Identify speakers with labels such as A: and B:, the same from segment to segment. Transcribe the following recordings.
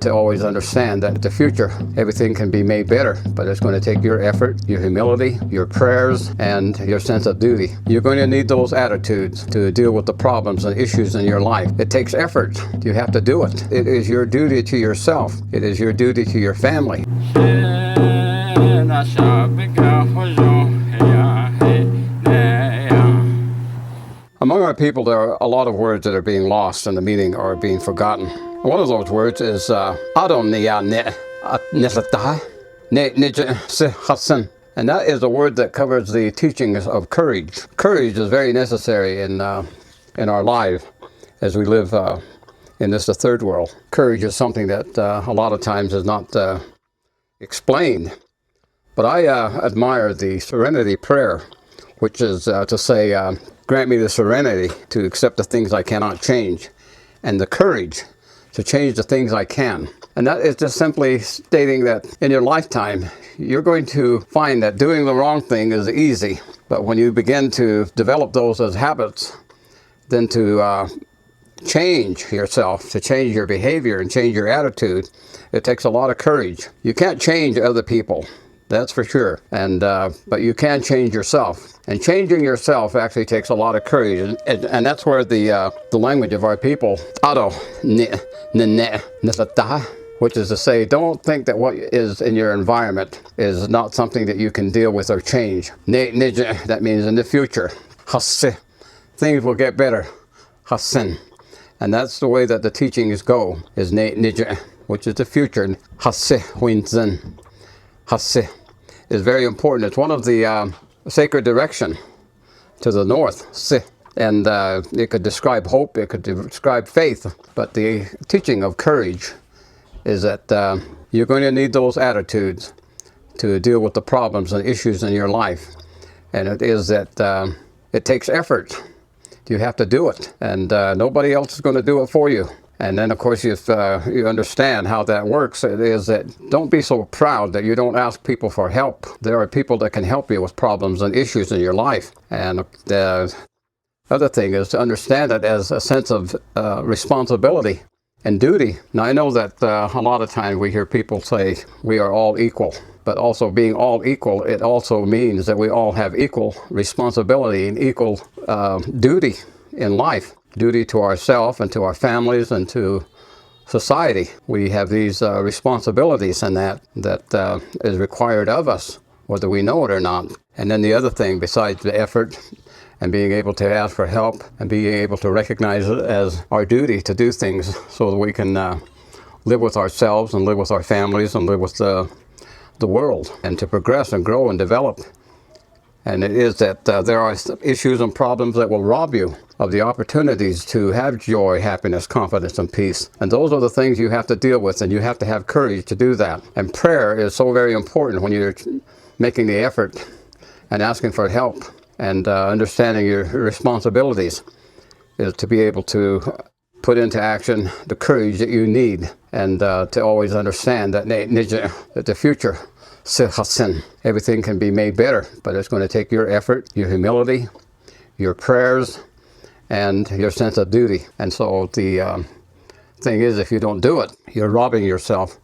A: to always understand that in the future, everything can be made better, but it's going to take your effort, your humility, your prayers, and your sense of duty. You're going to need those attitudes to deal with the problems and issues in your life. It takes effort. You have to do it. It is your duty to yourself. It is your duty to your family. Among our people, there are a lot of words that are being lost in the meaning or being forgotten. One of those words is Adon Nia Ne Nesatai Ne Nija. And that is a word that covers the teachings of courage. Courage is very necessary in our life as we live in this the third world. Courage is something that a lot of times is not explained. But I admire the serenity prayer, which is to say, grant me the serenity to accept the things I cannot change, and the courage to change the things I can. And that is just simply stating that in your lifetime, you're going to find that doing the wrong thing is easy. But when you begin to develop those as habits, then to change yourself, to change your behavior and change your attitude, it takes a lot of courage. You can't change other people. That's for sure. And but you can change yourself. And changing yourself actually takes a lot of courage. And that's where the language of our people, which is to say, don't think that what is in your environment is not something that you can deal with or change. That means in the future. Things will get better. And that's the way that the teachings go, is which is the future. Is very important. It's one of the sacred direction to the north. And it could describe hope, it could describe faith. But the teaching of courage is that you're going to need those attitudes to deal with the problems and issues in your life. And it is that it takes effort. You have to do it. And nobody else is going to do it for you. And then, of course, if you understand how that works, it is that don't be so proud that you don't ask people for help. There are people that can help you with problems and issues in your life. And the other thing is to understand it as a sense of responsibility and duty. Now, I know that a lot of times we hear people say we are all equal. But also being all equal, it also means that we all have equal responsibility and equal duty in life. Duty to ourselves and to our families and to society. We have these responsibilities, and that is required of us, whether we know it or not. And then the other thing, besides the effort and being able to ask for help and being able to recognize it as our duty to do things so that we can live with ourselves and live with our families and live with the world, and to progress and grow and develop. And it is that there are issues and problems that will rob you of the opportunities to have joy, happiness, confidence, and peace. And those are the things you have to deal with, and you have to have courage to do that. And prayer is so very important when you're making the effort and asking for help and understanding your responsibilities, is to be able to put into action the courage that you need, and to always understand that the future, everything can be made better, but it's going to take your effort, your humility, your prayers, and your sense of duty. And so the thing is, if you don't do it, you're robbing yourself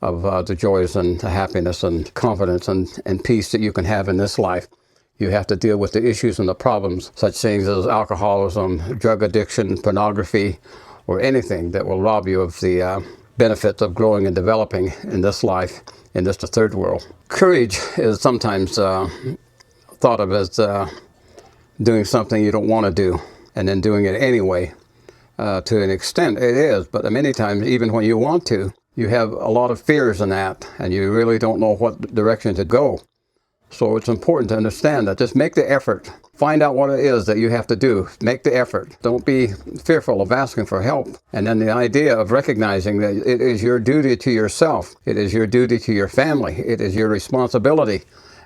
A: of the joys and the happiness and confidence and peace that you can have in this life. You have to deal with the issues and the problems, such things as alcoholism, drug addiction, pornography, or anything that will rob you of the benefits of growing and developing in this life, in this the third world. Courage is sometimes thought of as doing something you don't want to do, and then doing it anyway. To an extent it is, but many times, even when you want to, you have a lot of fears in that, and you really don't know what direction to go. So it's important to understand that just make the effort. Find out what it is that you have to do. Make the effort. Don't be fearful of asking for help. And then the idea of recognizing that it is your duty to yourself. It is your duty to your family. It is your responsibility,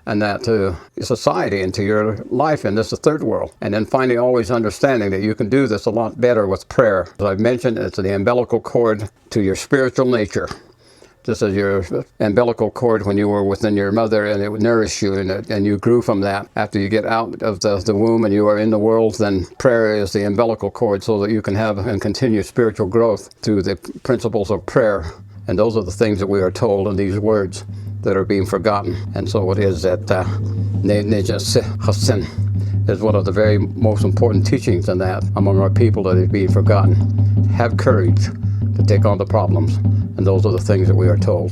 A: and that to society and to your life in this the third world. And then finally always understanding that you can do this a lot better with prayer. As I've mentioned, it's the umbilical cord to your spiritual nature. Just as your umbilical cord when you were within your mother, and it would nourish you, and you grew from that. After you get out of the womb and you are in the world, then prayer is the umbilical cord so that you can have and continue spiritual growth through the principles of prayer And those are the things that we are told in these words that are being forgotten. And so it is that Hasin is one of the very most important teachings in that among our people that is being forgotten. Have courage to take on the problems. And those are the things that we are told.